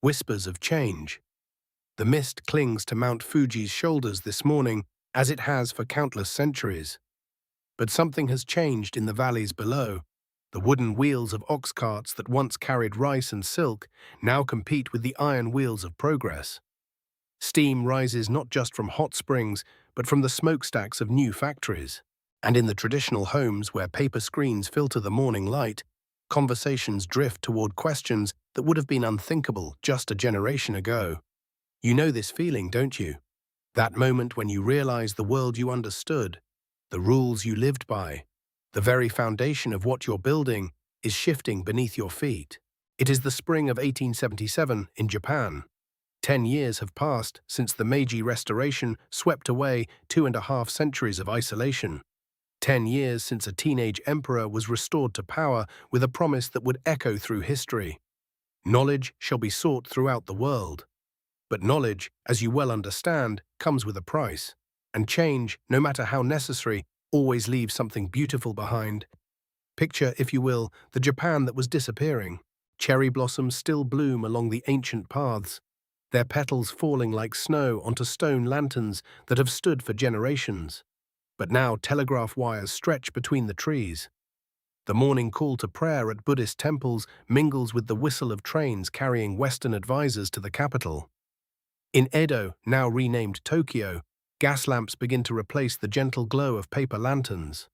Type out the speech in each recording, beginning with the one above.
whispers of change. The mist clings to Mount Fuji's shoulders this morning, as it has for countless centuries. But something has changed in the valleys below. The wooden wheels of ox carts that once carried rice and silk now compete with the iron wheels of progress. Steam rises not just from hot springs, but from the smokestacks of new factories. And in the traditional homes where paper screens filter the morning light, conversations drift toward questions that would have been unthinkable just a generation ago. You know this feeling, don't you? That moment when you realize the world you understood, the rules you lived by, the very foundation of what you're building is shifting beneath your feet. It is the spring of 1877 in Japan. 10 years have passed since the Meiji Restoration swept away 2.5 centuries of isolation. 10 years since a teenage emperor was restored to power with a promise that would echo through history. Knowledge shall be sought throughout the world. But knowledge, as you well understand, comes with a price. And change, no matter how necessary, always leaves something beautiful behind. Picture, if you will, the Japan that was disappearing. Cherry blossoms still bloom along the ancient paths, their petals falling like snow onto stone lanterns that have stood for generations. But now telegraph wires stretch between the trees. The morning call to prayer at Buddhist temples mingles with the whistle of trains carrying Western advisors to the capital. In Edo, now renamed Tokyo, gas lamps begin to replace the gentle glow of paper lanterns.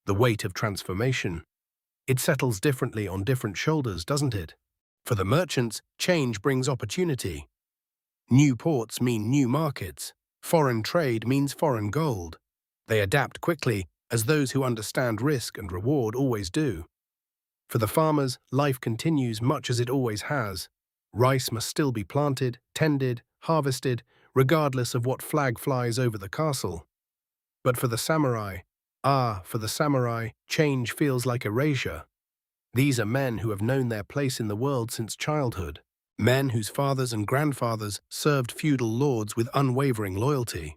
The weight of transformation. It settles differently on different shoulders, doesn't it? For the merchants, change brings opportunity. New ports mean new markets. Foreign trade means foreign gold. They adapt quickly, as those who understand risk and reward always do. For the farmers, life continues much as it always has. Rice must still be planted, tended, harvested, regardless of what flag flies over the castle. But for the samurai, change feels like erasure. These are men who have known their place in the world since childhood. Men whose fathers and grandfathers served feudal lords with unwavering loyalty.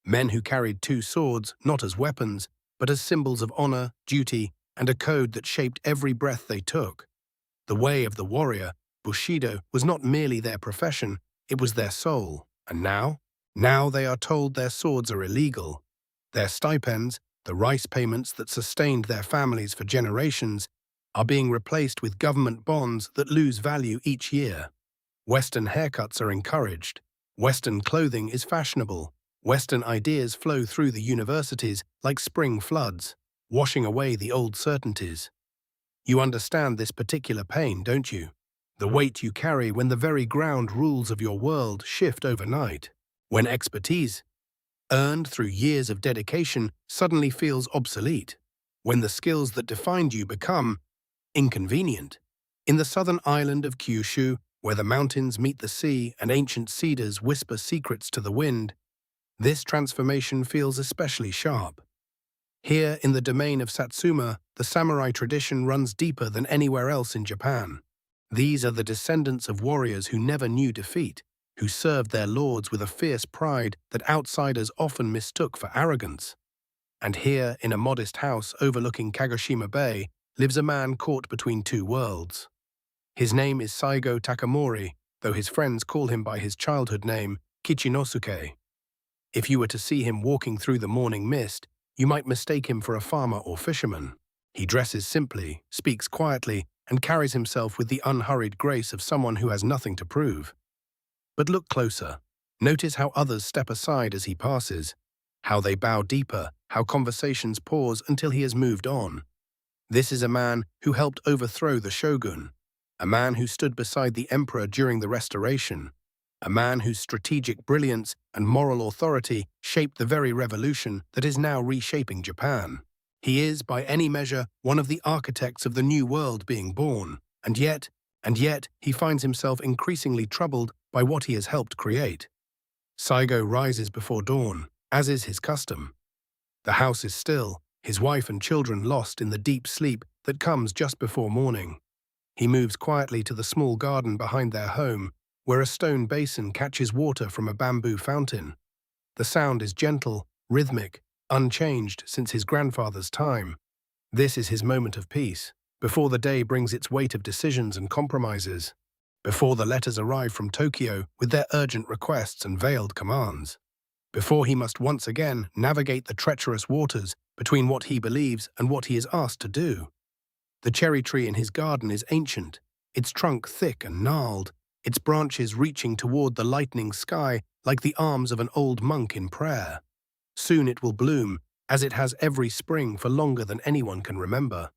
Men who carried two swords not as weapons, but as symbols of honor, duty, and a code that shaped every breath they took. The way of the warrior, Bushido, was not merely their profession, it was their soul. And now? Now they are told their swords are illegal. Their stipends, the rice payments that sustained their families for generations, are being replaced with government bonds that lose value each year. Western haircuts are encouraged. Western clothing is fashionable. Western ideas flow through the universities like spring floods, washing away the old certainties. You understand this particular pain, don't you? The weight you carry when the very ground rules of your world shift overnight. When expertise, earned through years of dedication, suddenly feels obsolete. When the skills that defined you become inconvenient. In the southern island of Kyushu, where the mountains meet the sea and ancient cedars whisper secrets to the wind, this transformation feels especially sharp. Here in the domain of Satsuma, the samurai tradition runs deeper than anywhere else in Japan. These are the descendants of warriors who never knew defeat, who served their lords with a fierce pride that outsiders often mistook for arrogance. And here, in a modest house overlooking Kagoshima Bay, lives a man caught between two worlds. His name is Saigō Takamori, though his friends call him by his childhood name, Kichinosuke. If you were to see him walking through the morning mist, you might mistake him for a farmer or fisherman. He dresses simply, speaks quietly, and carries himself with the unhurried grace of someone who has nothing to prove. But look closer. Notice how others step aside as he passes, how they bow deeper, how conversations pause until he has moved on. This is a man who helped overthrow the shogun, a man who stood beside the emperor during the Restoration, a man whose strategic brilliance and moral authority shaped the very revolution that is now reshaping Japan. He is, by any measure, one of the architects of the new world being born, and yet, he finds himself increasingly troubled by what he has helped create. Saigō rises before dawn, as is his custom. The house is still, his wife and children lost in the deep sleep that comes just before morning. He moves quietly to the small garden behind their home, where a stone basin catches water from a bamboo fountain. The sound is gentle, rhythmic, unchanged since his grandfather's time. This is his moment of peace, before the day brings its weight of decisions and compromises. before the letters arrive from Tokyo with their urgent requests and veiled commands, before he must once again navigate the treacherous waters between what he believes and what he is asked to do. The cherry tree in his garden is ancient, its trunk thick and gnarled, its branches reaching toward the lightening sky like the arms of an old monk in prayer. Soon it will bloom, as it has every spring for longer than anyone can remember.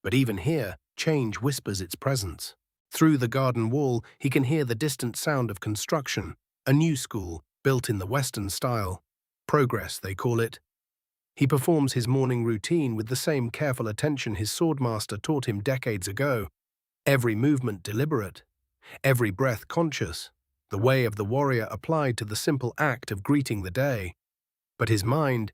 But even here, change whispers its presence. Through the garden wall, he can hear the distant sound of construction, a new school, built in the Western style. Progress, they call it. He performs his morning routine with the same careful attention his swordmaster taught him decades ago. Every movement deliberate, every breath conscious, the way of the warrior applied to the simple act of greeting the day. But his mind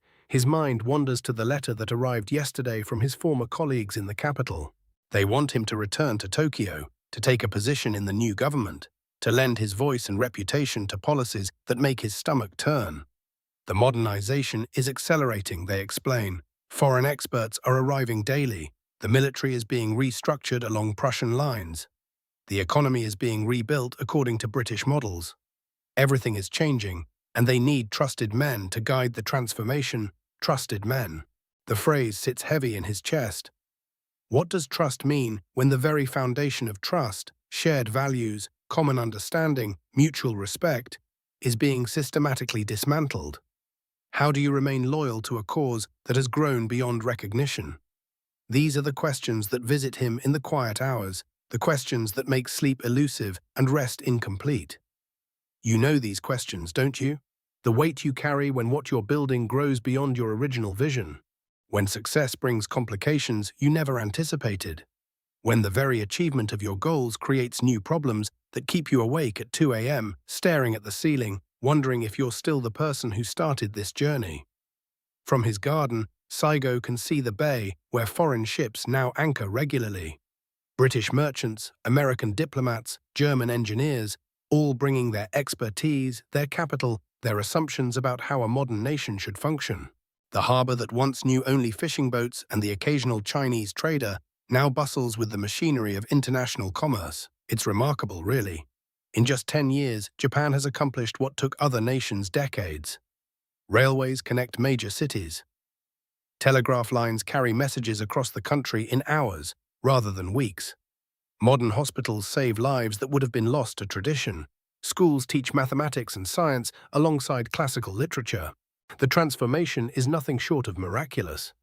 wanders to the letter that arrived yesterday from his former colleagues in the capital. They want him to return to Tokyo, to take a position in the new government, to lend his voice and reputation to policies that make his stomach turn. The modernization is accelerating, they explain. Foreign experts are arriving daily. The military is being restructured along Prussian lines. The economy is being rebuilt according to British models. Everything is changing, and they need trusted men to guide the transformation. Trusted men. The phrase sits heavy in his chest. What does trust mean when the very foundation of trust, shared values, common understanding, mutual respect, is being systematically dismantled? How do you remain loyal to a cause that has grown beyond recognition? These are the questions that visit him in the quiet hours, the questions that make sleep elusive and rest incomplete. You know these questions, don't you? The weight you carry when what you're building grows beyond your original vision. When success brings complications you never anticipated. When the very achievement of your goals creates new problems that keep you awake at 2 a.m., staring at the ceiling, wondering if you're still the person who started this journey. From his garden, Saigō can see the bay where foreign ships now anchor regularly. British merchants, American diplomats, German engineers, all bringing their expertise, their capital, their assumptions about how a modern nation should function. The harbor that once knew only fishing boats and the occasional Chinese trader now bustles with the machinery of international commerce. It's remarkable, really. In just 10 years, Japan has accomplished what took other nations decades. Railways connect major cities. Telegraph lines carry messages across the country in hours, rather than weeks. Modern hospitals save lives that would have been lost to tradition. Schools teach mathematics and science alongside classical literature. The transformation is nothing short of miraculous.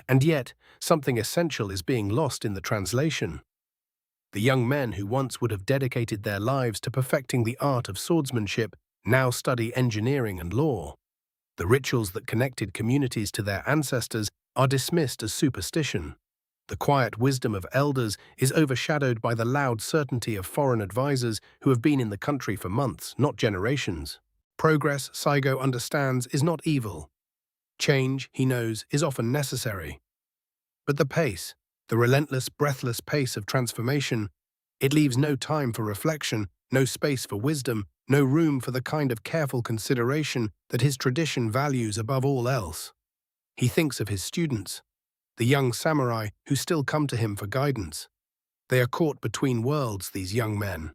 And yet, something essential is being lost in the translation. The young men who once would have dedicated their lives to perfecting the art of swordsmanship now study engineering and law. The rituals that connected communities to their ancestors are dismissed as superstition. The quiet wisdom of elders is overshadowed by the loud certainty of foreign advisors who have been in the country for months, not generations. Progress, Saigō understands, is not evil. Change, he knows, is often necessary. But the pace, the relentless, breathless pace of transformation, it leaves no time for reflection, no space for wisdom, no room for the kind of careful consideration that his tradition values above all else. He thinks of his students, the young samurai who still come to him for guidance. They are caught between worlds, these young men,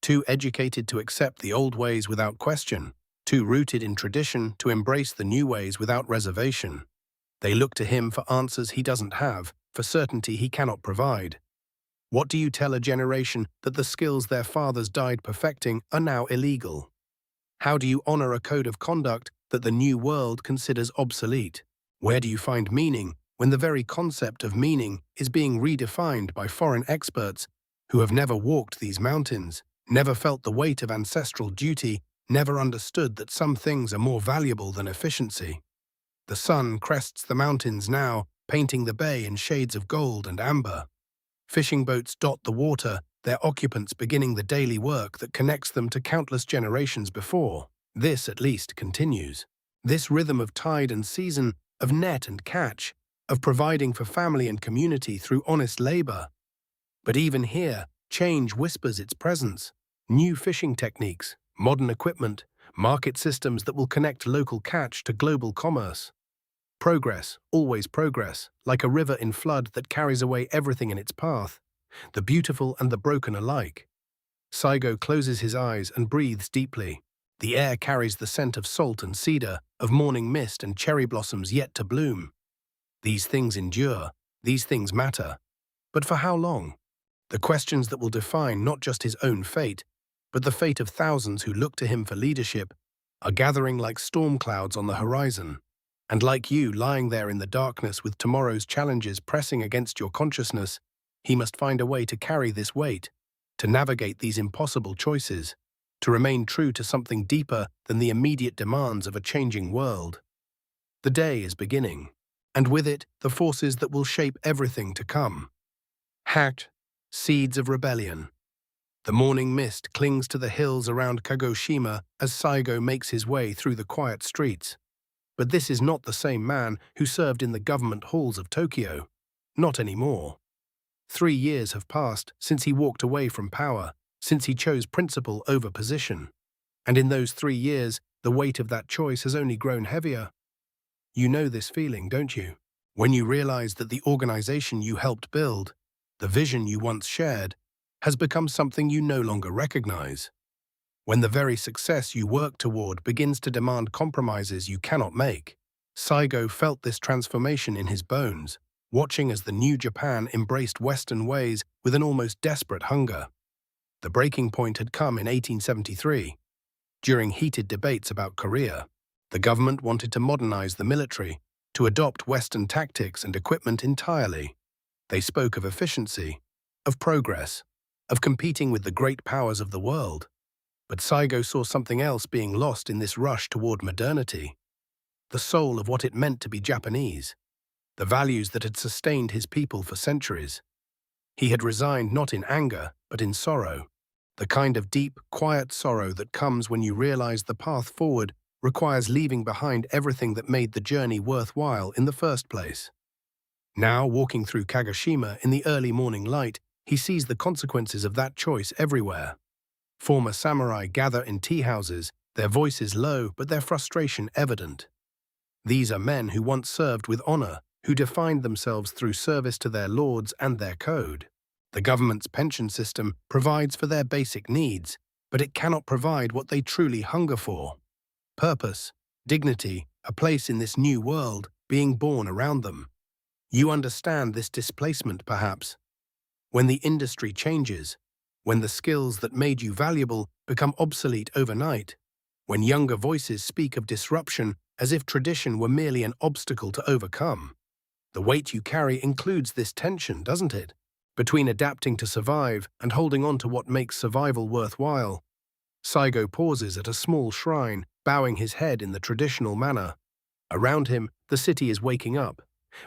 too educated to accept the old ways without question, too rooted in tradition to embrace the new ways without reservation. They look to him for answers he doesn't have, for certainty he cannot provide. What do you tell a generation that the skills their fathers died perfecting are now illegal? How do you honor a code of conduct that the new world considers obsolete? Where do you find meaning when the very concept of meaning is being redefined by foreign experts who have never walked these mountains, never felt the weight of ancestral duty, never understood that some things are more valuable than efficiency? The sun crests the mountains now, painting the bay in shades of gold and amber. Fishing boats dot the water, their occupants beginning the daily work that connects them to countless generations before. This, at least, continues. This rhythm of tide and season, of net and catch, of providing for family and community through honest labor. But even here, change whispers its presence. New fishing techniques, modern equipment, market systems that will connect local catch to global commerce. Progress, always progress, like a river in flood that carries away everything in its path, the beautiful and the broken alike. Saigō closes his eyes and breathes deeply. The air carries the scent of salt and cedar, of morning mist and cherry blossoms yet to bloom. These things endure, these things matter. But for how long? The questions that will define not just his own fate, but the fate of thousands who look to him for leadership, are gathering like storm clouds on the horizon. And like you, lying there in the darkness with tomorrow's challenges pressing against your consciousness, he must find a way to carry this weight, to navigate these impossible choices, to remain true to something deeper than the immediate demands of a changing world. The day is beginning, and with it, the forces that will shape everything to come. Hacked, seeds of rebellion. The morning mist clings to the hills around Kagoshima as Saigō makes his way through the quiet streets. But this is not the same man who served in the government halls of Tokyo. Not anymore. 3 years have passed since he walked away from power, since he chose principle over position. And in those 3 years, the weight of that choice has only grown heavier. You know this feeling, don't you? When you realize that the organization you helped build, the vision you once shared, has become something you no longer recognize. When the very success you work toward begins to demand compromises you cannot make. Saigō felt this transformation in his bones, watching as the new Japan embraced Western ways with an almost desperate hunger. The breaking point had come in 1873. During heated debates about Korea, the government wanted to modernize the military, to adopt Western tactics and equipment entirely. They spoke of efficiency, of progress, of competing with the great powers of the world. But Saigō saw something else being lost in this rush toward modernity. The soul of what it meant to be Japanese. The values that had sustained his people for centuries. He had resigned not in anger, but in sorrow. The kind of deep, quiet sorrow that comes when you realize the path forward requires leaving behind everything that made the journey worthwhile in the first place. Now, walking through Kagoshima in the early morning light, he sees the consequences of that choice everywhere. Former samurai gather in tea houses, their voices low but their frustration evident. These are men who once served with honor, who defined themselves through service to their lords and their code. The government's pension system provides for their basic needs, but it cannot provide what they truly hunger for. Purpose, dignity, a place in this new world, being born around them. You understand this displacement, perhaps. When the industry changes, when the skills that made you valuable become obsolete overnight, when younger voices speak of disruption as if tradition were merely an obstacle to overcome. The weight you carry includes this tension, doesn't it? Between adapting to survive and holding on to what makes survival worthwhile. Saigō pauses at a small shrine, bowing his head in the traditional manner. Around him, the city is waking up,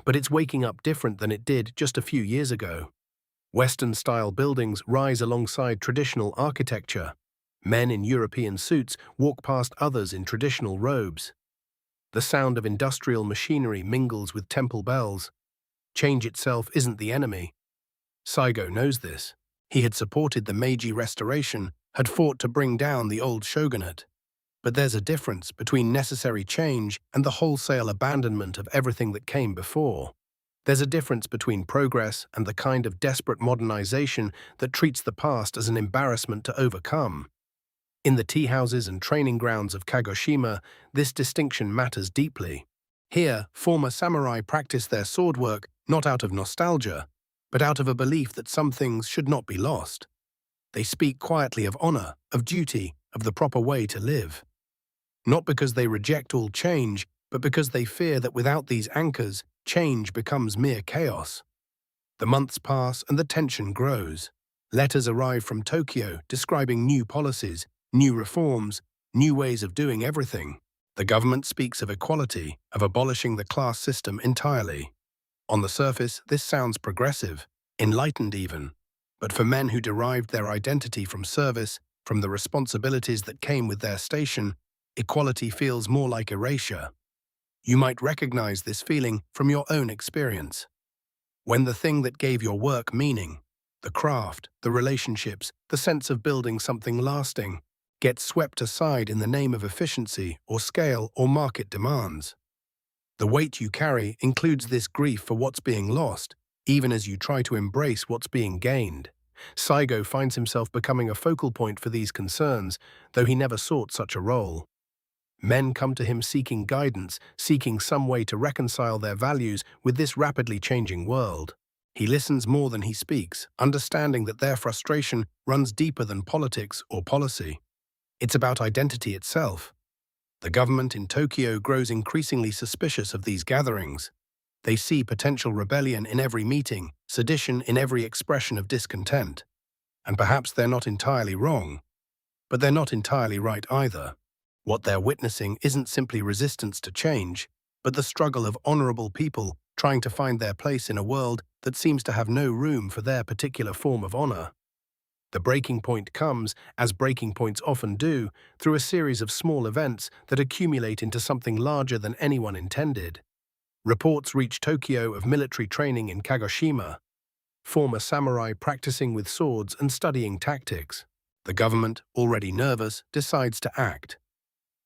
but it's waking up different than it did just a few years ago. Western-style buildings rise alongside traditional architecture. Men in European suits walk past others in traditional robes. The sound of industrial machinery mingles with temple bells. Change itself isn't the enemy. Saigō knows this. He had supported the Meiji Restoration, had fought to bring down the old shogunate. But there's a difference between necessary change and the wholesale abandonment of everything that came before. There's a difference between progress and the kind of desperate modernization that treats the past as an embarrassment to overcome. In the tea houses and training grounds of Kagoshima, this distinction matters deeply. Here, former samurai practice their sword work not out of nostalgia, but out of a belief that some things should not be lost. They speak quietly of honor, of duty, of the proper way to live. Not because they reject all change, but because they fear that without these anchors, change becomes mere chaos. The months pass and the tension grows. Letters arrive from Tokyo describing new policies, new reforms, new ways of doing everything. The government speaks of equality, of abolishing the class system entirely. On the surface, this sounds progressive, enlightened even. But for men who derived their identity from service, from the responsibilities that came with their station, equality feels more like erasure. You might recognize this feeling from your own experience. When the thing that gave your work meaning, the craft, the relationships, the sense of building something lasting, gets swept aside in the name of efficiency or scale or market demands. The weight you carry includes this grief for what's being lost, even as you try to embrace what's being gained. Saigō finds himself becoming a focal point for these concerns, though he never sought such a role. Men come to him seeking guidance, seeking some way to reconcile their values with this rapidly changing world. He listens more than he speaks, understanding that their frustration runs deeper than politics or policy. It's about identity itself. The government in Tokyo grows increasingly suspicious of these gatherings. They see potential rebellion in every meeting, sedition in every expression of discontent. And perhaps they're not entirely wrong, but they're not entirely right either. What they're witnessing isn't simply resistance to change, but the struggle of honorable people trying to find their place in a world that seems to have no room for their particular form of honor. The breaking point comes, as breaking points often do, through a series of small events that accumulate into something larger than anyone intended. Reports reach Tokyo of military training in Kagoshima, former samurai practicing with swords and studying tactics. The government, already nervous, decides to act.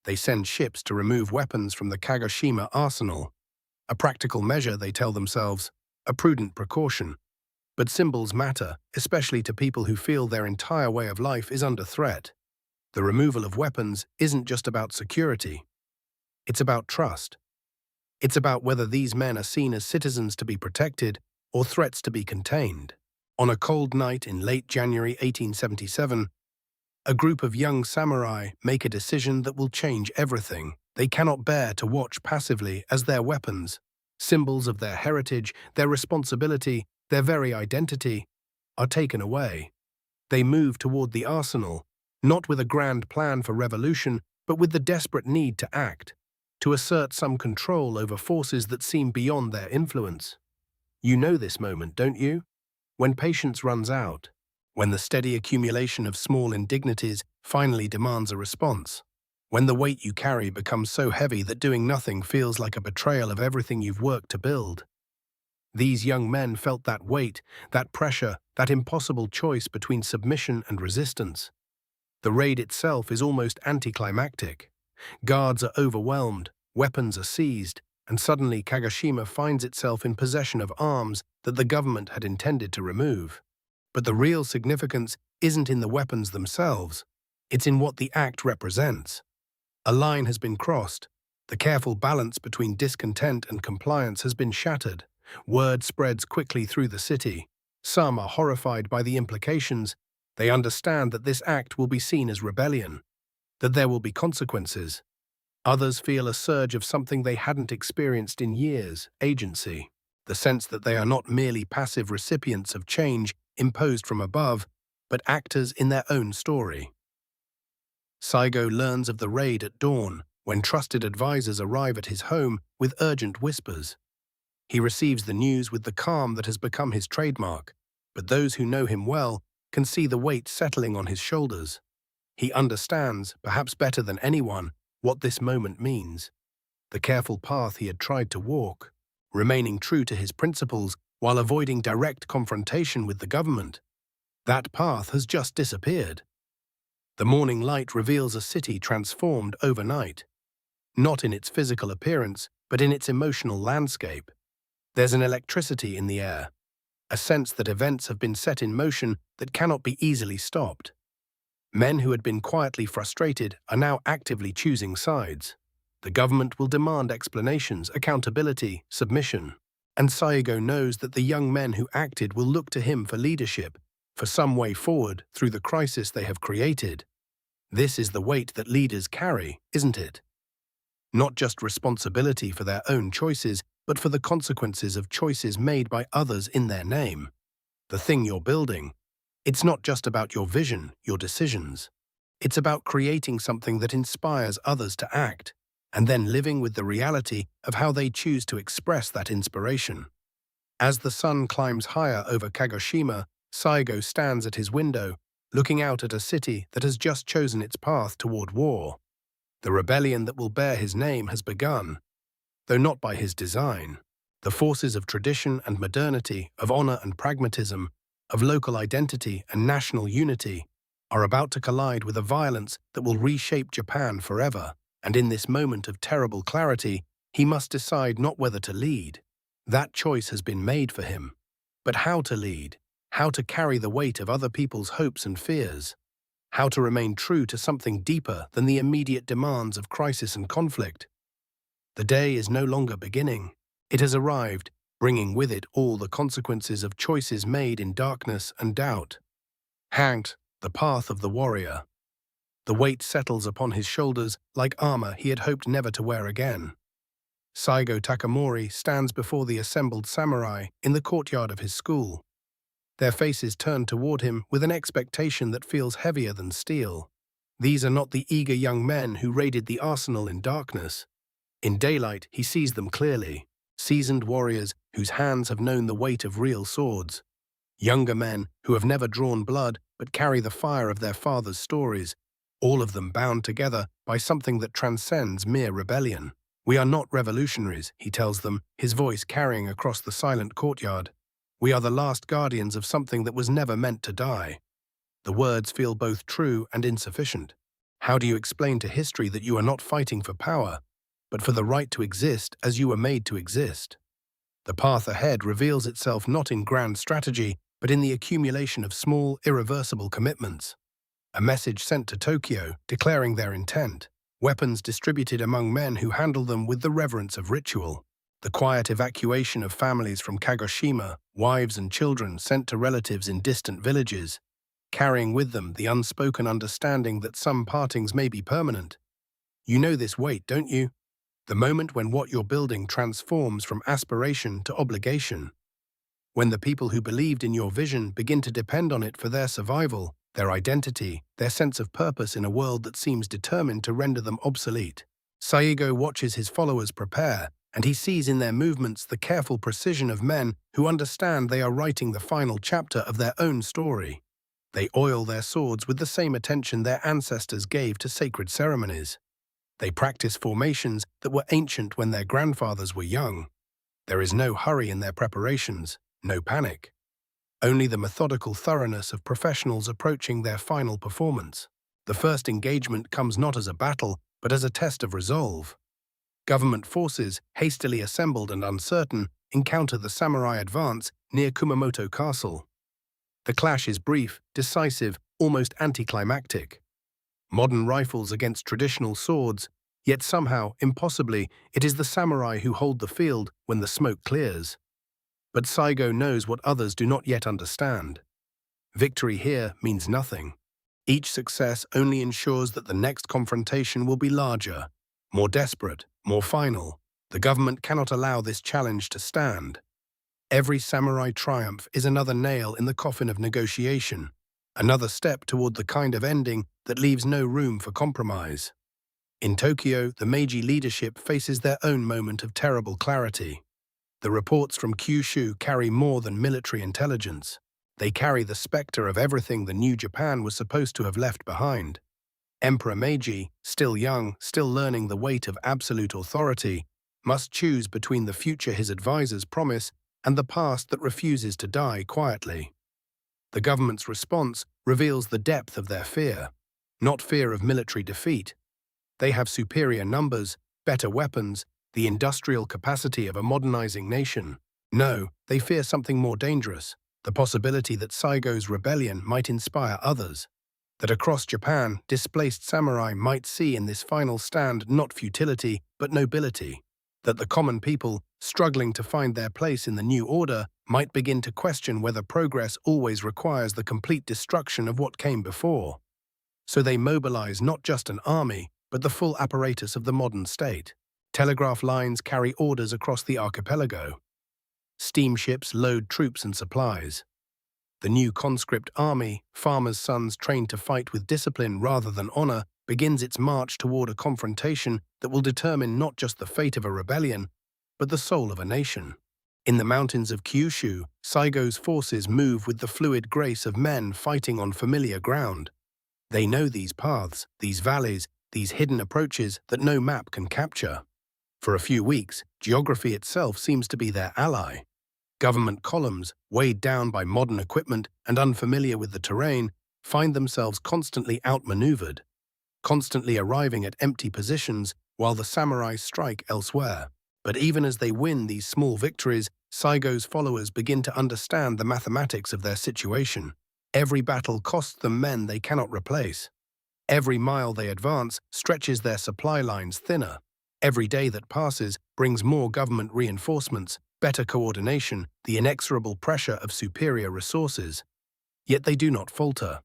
They send ships to remove weapons from the Kagoshima arsenal. A practical measure, they tell themselves, a prudent precaution. But symbols matter, especially to people who feel their entire way of life is under threat. The removal of weapons isn't just about security. It's about trust. It's about whether these men are seen as citizens to be protected or threats to be contained. On a cold night in late January 1877, a group of young samurai make a decision that will change everything. They cannot bear to watch passively as their weapons, symbols of their heritage, their responsibility, their very identity, are taken away. They move toward the arsenal, not with a grand plan for revolution, but with the desperate need to act, to assert some control over forces that seem beyond their influence. You know this moment, don't you? When patience runs out, when the steady accumulation of small indignities finally demands a response, when the weight you carry becomes so heavy that doing nothing feels like a betrayal of everything you've worked to build. These young men felt that weight, that pressure, that impossible choice between submission and resistance. The raid itself is almost anticlimactic. Guards are overwhelmed, weapons are seized, and suddenly Kagoshima finds itself in possession of arms that the government had intended to remove. But the real significance isn't in the weapons themselves, it's in what the act represents. A line has been crossed. The careful balance between discontent and compliance has been shattered. Word spreads quickly through the city. Some are horrified by the implications. They understand that this act will be seen as rebellion, that there will be consequences. Others feel a surge of something they hadn't experienced in years, agency, the sense that they are not merely passive recipients of change imposed from above, but actors in their own story. Saigō learns of the raid at dawn, when trusted advisors arrive at his home with urgent whispers. He receives the news with the calm that has become his trademark, but those who know him well can see the weight settling on his shoulders. He understands, perhaps better than anyone, what this moment means. The careful path he had tried to walk, remaining true to his principles while avoiding direct confrontation with the government. That path has just disappeared. The morning light reveals a city transformed overnight, not in its physical appearance, but in its emotional landscape. There's an electricity in the air, a sense that events have been set in motion that cannot be easily stopped. Men who had been quietly frustrated are now actively choosing sides. The government will demand explanations, accountability, submission. And Saigō knows that the young men who acted will look to him for leadership, for some way forward through the crisis they have created. This is the weight that leaders carry, isn't it? Not just responsibility for their own choices, but for the consequences of choices made by others in their name. The thing you're building, it's not just about your vision, your decisions. It's about creating something that inspires others to act, and then living with the reality of how they choose to express that inspiration. As the sun climbs higher over Kagoshima, Saigō stands at his window, looking out at a city that has just chosen its path toward war. The rebellion that will bear his name has begun, though not by his design. The forces of tradition and modernity, of honor and pragmatism, of local identity and national unity, are about to collide with a violence that will reshape Japan forever. And in this moment of terrible clarity, he must decide not whether to lead. That choice has been made for him. But how to lead? how to carry the weight of other people's hopes and fears, how to remain true to something deeper than the immediate demands of crisis and conflict. The day is no longer beginning. It has arrived, bringing with it all the consequences of choices made in darkness and doubt. Hanged, the path of the warrior. The weight settles upon his shoulders like armor he had hoped never to wear again. Saigō Takamori stands before the assembled samurai in the courtyard of his school. Their faces turn toward him with an expectation that feels heavier than steel. These are not the eager young men who raided the arsenal in darkness. In daylight, he sees them clearly, seasoned warriors whose hands have known the weight of real swords. Younger men who have never drawn blood but carry the fire of their fathers' stories, all of them bound together by something that transcends mere rebellion. "We are not revolutionaries," he tells them, his voice carrying across the silent courtyard. "We are the last guardians of something that was never meant to die." The words feel both true and insufficient. How do you explain to history that you are not fighting for power, but for the right to exist as you were made to exist? The path ahead reveals itself not in grand strategy, but in the accumulation of small, irreversible commitments. A message sent to Tokyo declaring their intent. Weapons distributed among men who handle them with the reverence of ritual. The quiet evacuation of families from Kagoshima, wives and children sent to relatives in distant villages, carrying with them the unspoken understanding that some partings may be permanent. You know this weight, don't you? The moment when what you're building transforms from aspiration to obligation. When the people who believed in your vision begin to depend on it for their survival, their identity, their sense of purpose in a world that seems determined to render them obsolete. Saigō watches his followers prepare, and he sees in their movements the careful precision of men who understand they are writing the final chapter of their own story. They oil their swords with the same attention their ancestors gave to sacred ceremonies. They practice formations that were ancient when their grandfathers were young. There is no hurry in their preparations, no panic. Only the methodical thoroughness of professionals approaching their final performance. The first engagement comes not as a battle, but as a test of resolve. Government forces, hastily assembled and uncertain, encounter the samurai advance near Kumamoto Castle. The clash is brief, decisive, almost anticlimactic. Modern rifles against traditional swords, yet somehow, impossibly, it is the samurai who hold the field when the smoke clears. But Saigō knows what others do not yet understand. Victory here means nothing. Each success only ensures that the next confrontation will be larger, more desperate, more final. The government cannot allow this challenge to stand. Every samurai triumph is another nail in the coffin of negotiation, another step toward the kind of ending that leaves no room for compromise. In Tokyo, the Meiji leadership faces their own moment of terrible clarity. The reports from Kyushu carry more than military intelligence. They carry the specter of everything the new Japan was supposed to have left behind. Emperor Meiji, still young, still learning the weight of absolute authority, must choose between the future his advisors promise and the past that refuses to die quietly. The government's response reveals the depth of their fear. Not fear of military defeat. They have superior numbers, better weapons, the industrial capacity of a modernizing nation. No, they fear something more dangerous, the possibility that Saigō's rebellion might inspire others. That across Japan, displaced samurai might see in this final stand not futility, but nobility. That the common people, struggling to find their place in the new order, might begin to question whether progress always requires the complete destruction of what came before. So they mobilize not just an army, but the full apparatus of the modern state. Telegraph lines carry orders across the archipelago. Steamships load troops and supplies. The new conscript army, farmers' sons trained to fight with discipline rather than honor, begins its march toward a confrontation that will determine not just the fate of a rebellion, but the soul of a nation. In the mountains of Kyushu, Saigō's forces move with the fluid grace of men fighting on familiar ground. They know these paths, these valleys, these hidden approaches that no map can capture. For a few weeks, geography itself seems to be their ally. Government columns, weighed down by modern equipment and unfamiliar with the terrain, find themselves constantly outmaneuvered, constantly arriving at empty positions while the samurai strike elsewhere. But even as they win these small victories, Saigō's followers begin to understand the mathematics of their situation. Every battle costs them men they cannot replace. Every mile they advance stretches their supply lines thinner. Every day that passes brings more government reinforcements, better coordination, the inexorable pressure of superior resources. Yet they do not falter.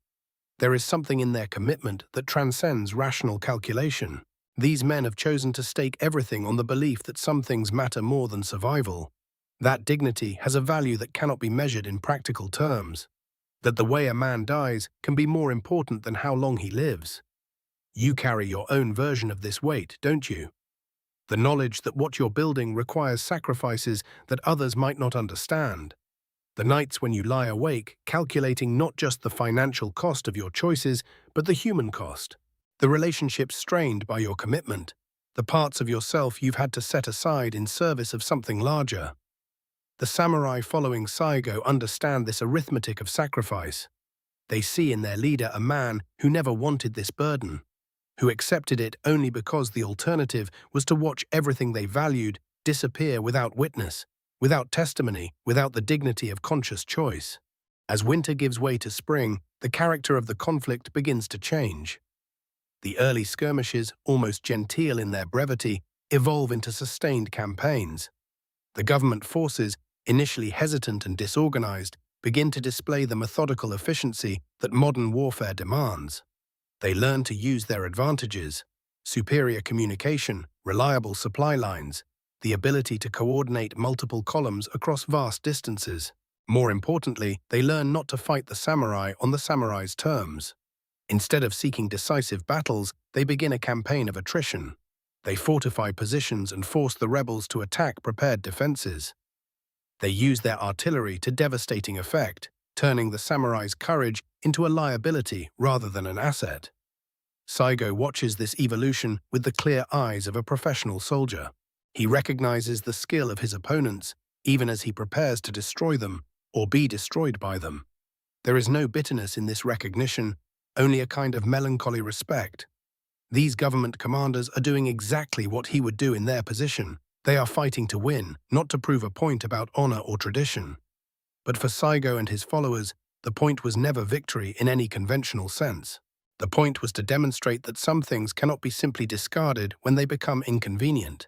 There is something in their commitment that transcends rational calculation. These men have chosen to stake everything on the belief that some things matter more than survival. That dignity has a value that cannot be measured in practical terms. That the way a man dies can be more important than how long he lives. You carry your own version of this weight, don't you? The knowledge that what you're building requires sacrifices that others might not understand. The nights when you lie awake, calculating not just the financial cost of your choices, but the human cost. The relationships strained by your commitment. The parts of yourself you've had to set aside in service of something larger. The samurai following Saigō understand this arithmetic of sacrifice. They see in their leader a man who never wanted this burden, who accepted it only because the alternative was to watch everything they valued disappear without witness, without testimony, without the dignity of conscious choice. As winter gives way to spring, the character of the conflict begins to change. The early skirmishes, almost genteel in their brevity, evolve into sustained campaigns. The government forces, initially hesitant and disorganized, begin to display the methodical efficiency that modern warfare demands. They learn to use their advantages: superior communication, reliable supply lines, the ability to coordinate multiple columns across vast distances. More importantly, they learn not to fight the samurai on the samurai's terms. Instead of seeking decisive battles, they begin a campaign of attrition. They fortify positions and force the rebels to attack prepared defenses. They use their artillery to devastating effect, turning the samurai's courage into a liability rather than an asset. Saigō watches this evolution with the clear eyes of a professional soldier. He recognizes the skill of his opponents, even as he prepares to destroy them or be destroyed by them. There is no bitterness in this recognition, only a kind of melancholy respect. These government commanders are doing exactly what he would do in their position. They are fighting to win, not to prove a point about honor or tradition. But for Saigō and his followers, the point was never victory in any conventional sense. The point was to demonstrate that some things cannot be simply discarded when they become inconvenient,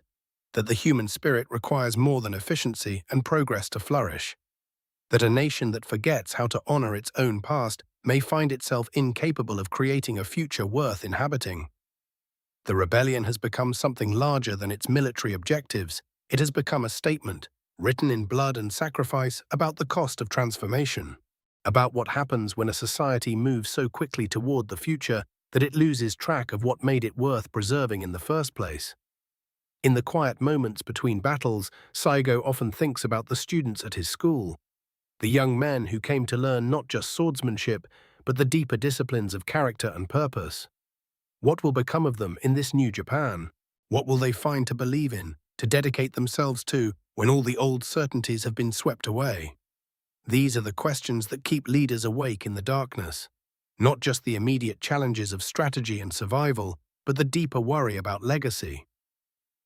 that the human spirit requires more than efficiency and progress to flourish, that a nation that forgets how to honor its own past may find itself incapable of creating a future worth inhabiting. The rebellion has become something larger than its military objectives. It has become a statement, written in blood and sacrifice, about the cost of transformation, about what happens when a society moves so quickly toward the future that it loses track of what made it worth preserving in the first place. In the quiet moments between battles, Saigō often thinks about the students at his school, the young men who came to learn not just swordsmanship, but the deeper disciplines of character and purpose. What will become of them in this new Japan? What will they find to believe in, to dedicate themselves to, when all the old certainties have been swept away? These are the questions that keep leaders awake in the darkness. Not just the immediate challenges of strategy and survival, but the deeper worry about legacy.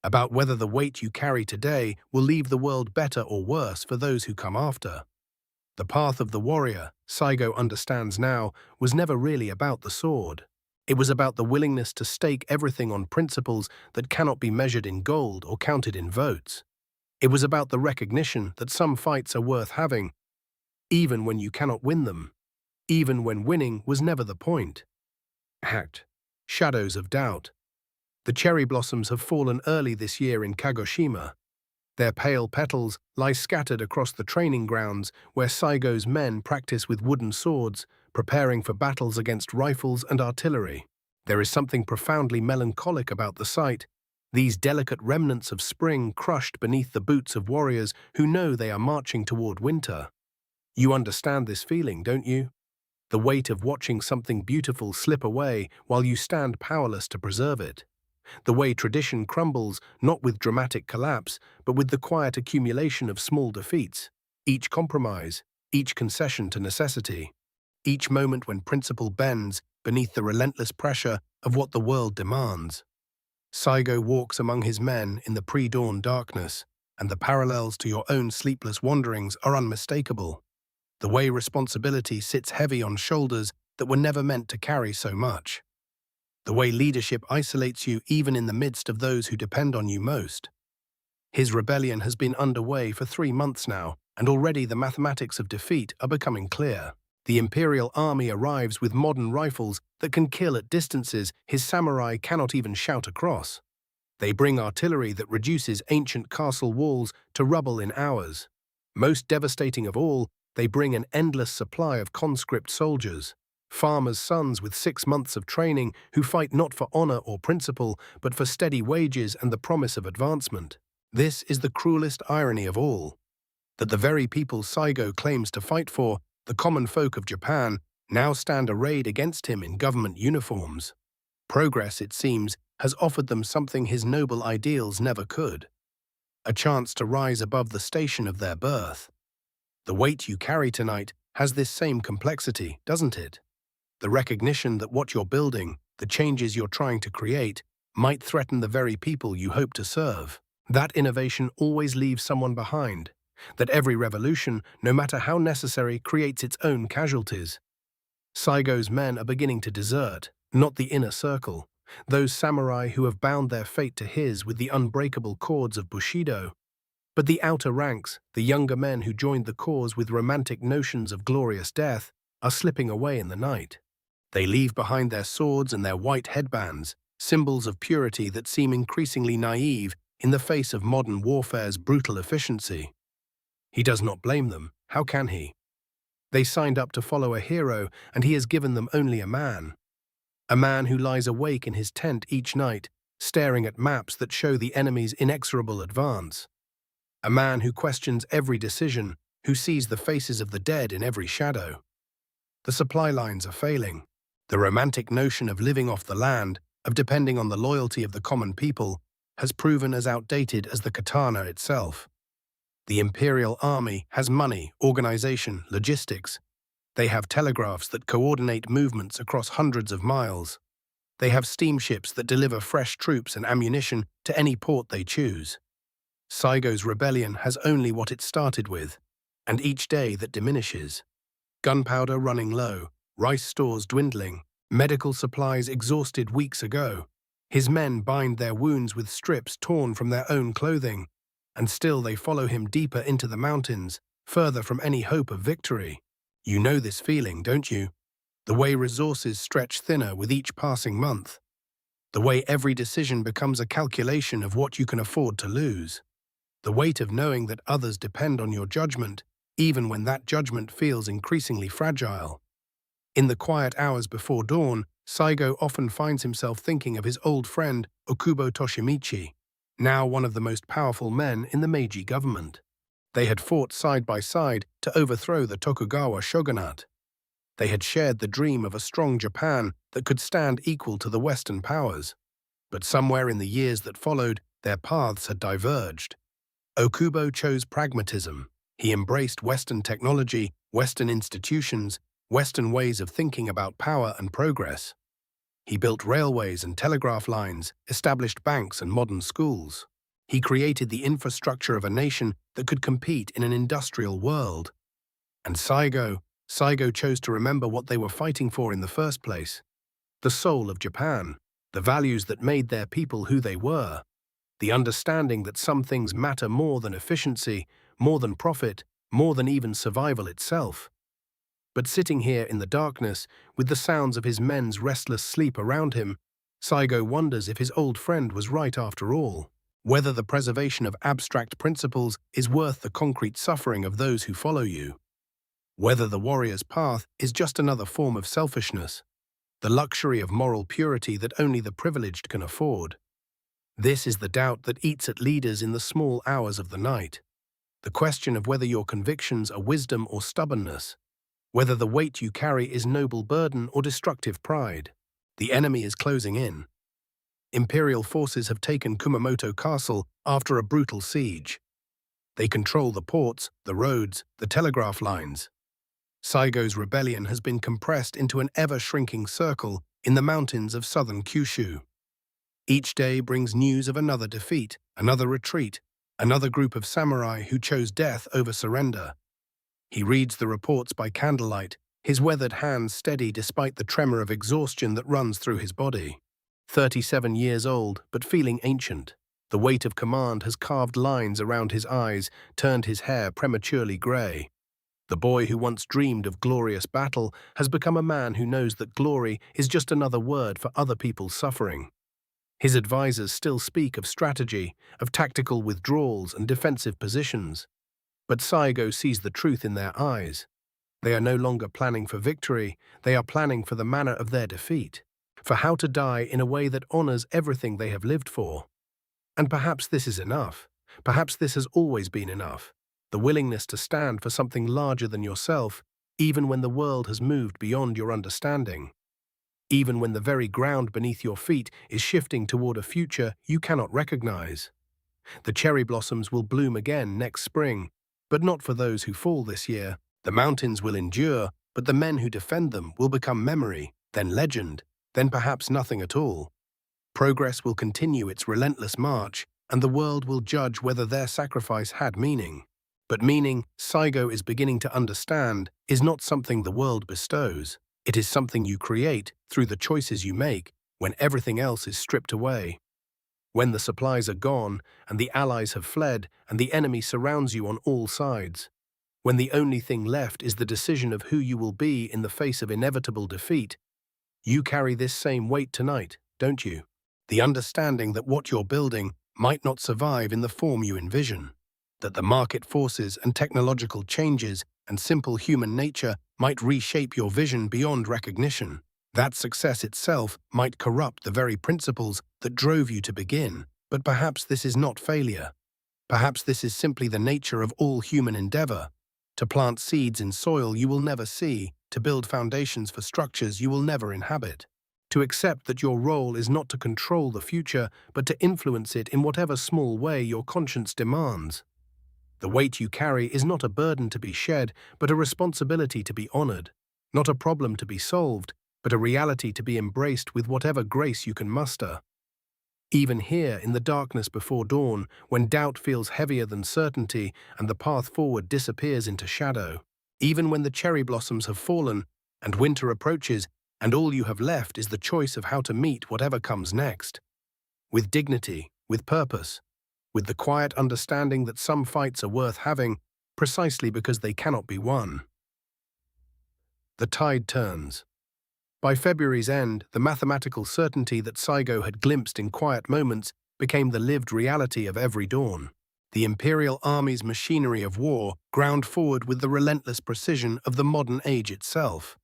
About whether the weight you carry today will leave the world better or worse for those who come after. The path of the warrior, Saigō understands now, was never really about the sword. It was about the willingness to stake everything on principles that cannot be measured in gold or counted in votes. It was about the recognition that some fights are worth having, even when you cannot win them, even when winning was never the point. Act. Shadows of doubt. The cherry blossoms have fallen early this year in Kagoshima. Their pale petals lie scattered across the training grounds where Saigō's men practice with wooden swords, preparing for battles against rifles and artillery. There is something profoundly melancholic about the sight, these delicate remnants of spring crushed beneath the boots of warriors who know they are marching toward winter. You understand this feeling, don't you? The weight of watching something beautiful slip away while you stand powerless to preserve it. The way tradition crumbles, not with dramatic collapse, but with the quiet accumulation of small defeats, each compromise, each concession to necessity, each moment when principle bends beneath the relentless pressure of what the world demands. Saigō walks among his men in the pre-dawn darkness. and the parallels to your own sleepless wanderings are unmistakable. The way responsibility sits heavy on shoulders that were never meant to carry so much. The way leadership isolates you even in the midst of those who depend on you most. His rebellion has been underway for 3 months now, and already the mathematics of defeat are becoming clear. The Imperial Army arrives with modern rifles that can kill at distances his samurai cannot even shout across. They bring artillery that reduces ancient castle walls to rubble in hours. Most devastating of all, they bring an endless supply of conscript soldiers, farmers' sons with 6 months of training who fight not for honor or principle, but for steady wages and the promise of advancement. This is the cruelest irony of all, that the very people Saigō claims to fight for, the common folk of Japan, now stand arrayed against him in government uniforms. Progress, it seems, has offered them something his noble ideals never could: a chance to rise above the station of their birth. The weight you carry tonight has this same complexity, doesn't it? The recognition that what you're building, the changes you're trying to create, might threaten the very people you hope to serve. That innovation always leaves someone behind. That every revolution, no matter how necessary, creates its own casualties. Saigō's men are beginning to desert, not the inner circle, those samurai who have bound their fate to his with the unbreakable cords of Bushido, but the outer ranks, the younger men who joined the cause with romantic notions of glorious death, are slipping away in the night. They leave behind their swords and their white headbands, symbols of purity that seem increasingly naive in the face of modern warfare's brutal efficiency. He does not blame them. How can he? They signed up to follow a hero, and he has given them only a man. A man who lies awake in his tent each night, staring at maps that show the enemy's inexorable advance. A man who questions every decision, who sees the faces of the dead in every shadow. The supply lines are failing. The romantic notion of living off the land, of depending on the loyalty of the common people, has proven as outdated as the katana itself. The Imperial Army has money, organization, logistics. They have telegraphs that coordinate movements across hundreds of miles. They have steamships that deliver fresh troops and ammunition to any port they choose. Saigō's rebellion has only what it started with, and each day that diminishes. Gunpowder running low, rice stores dwindling, medical supplies exhausted weeks ago. His men bind their wounds with strips torn from their own clothing, and still they follow him deeper into the mountains, further from any hope of victory. You know this feeling, don't you? The way resources stretch thinner with each passing month. The way every decision becomes a calculation of what you can afford to lose. The weight of knowing that others depend on your judgment, even when that judgment feels increasingly fragile. In the quiet hours before dawn, Saigō often finds himself thinking of his old friend Okubo Toshimichi, now one of the most powerful men in the Meiji government. They had fought side by side to overthrow the Tokugawa shogunate. They had shared the dream of a strong Japan that could stand equal to the Western powers. But somewhere in the years that followed, their paths had diverged. Okubo chose pragmatism. He embraced Western technology, Western institutions, Western ways of thinking about power and progress. He built railways and telegraph lines, established banks and modern schools. He created the infrastructure of a nation that could compete in an industrial world. And Saigō chose to remember what they were fighting for in the first place: the soul of Japan, the values that made their people who they were, the understanding that some things matter more than efficiency, more than profit, more than even survival itself. But sitting here in the darkness, with the sounds of his men's restless sleep around him, Saigō wonders if his old friend was right after all, whether the preservation of abstract principles is worth the concrete suffering of those who follow you, whether the warrior's path is just another form of selfishness, the luxury of moral purity that only the privileged can afford. This is the doubt that eats at leaders in the small hours of the night, the question of whether your convictions are wisdom or stubbornness, whether the weight you carry is noble burden or destructive pride. The enemy is closing in. Imperial forces have taken Kumamoto Castle after a brutal siege. They control the ports, the roads, the telegraph lines. Saigō's rebellion has been compressed into an ever-shrinking circle in the mountains of southern Kyushu. Each day brings news of another defeat, another retreat, Another group of samurai who chose death over surrender. He reads the reports by candlelight, his weathered hands steady despite the tremor of exhaustion that runs through his body. 37 years old, but feeling ancient. The weight of command has carved lines around his eyes, turned his hair prematurely grey. The boy who once dreamed of glorious battle has become a man who knows that glory is just another word for other people's suffering. His advisors still speak of strategy, of tactical withdrawals and defensive positions. But Saigō sees the truth in their eyes. They are no longer planning for victory, they are planning for the manner of their defeat, for how to die in a way that honors everything they have lived for. And perhaps this is enough. Perhaps this has always been enough. The willingness to stand for something larger than yourself, even when the world has moved beyond your understanding. Even when the very ground beneath your feet is shifting toward a future you cannot recognize. The cherry blossoms will bloom again next spring, but not for those who fall this year. The mountains will endure, but the men who defend them will become memory, then legend, then perhaps nothing at all. Progress will continue its relentless march, and the world will judge whether their sacrifice had meaning. But meaning, Saigō is beginning to understand, is not something the world bestows. It is something you create through the choices you make when everything else is stripped away. When the supplies are gone, and the allies have fled, and the enemy surrounds you on all sides. When the only thing left is the decision of who you will be in the face of inevitable defeat, you carry this same weight tonight, don't you? The understanding that what you're building might not survive in the form you envision, that the market forces and technological changes and simple human nature might reshape your vision beyond recognition, that success itself might corrupt the very principles that drove you to begin. But perhaps this is not failure. Perhaps this is simply the nature of all human endeavor. To plant seeds in soil you will never see, to build foundations for structures you will never inhabit. To accept that your role is not to control the future, but to influence it in whatever small way your conscience demands. The weight you carry is not a burden to be shed, but a responsibility to be honored. Not a problem to be solved, but a reality to be embraced with whatever grace you can muster. Even here, in the darkness before dawn, when doubt feels heavier than certainty and the path forward disappears into shadow, even when the cherry blossoms have fallen and winter approaches and all you have left is the choice of how to meet whatever comes next. With dignity, with purpose, with the quiet understanding that some fights are worth having precisely because they cannot be won. The tide turns. By February's end, the mathematical certainty that Saigō had glimpsed in quiet moments became the lived reality of every dawn. The Imperial Army's machinery of war ground forward with the relentless precision of the modern age itself.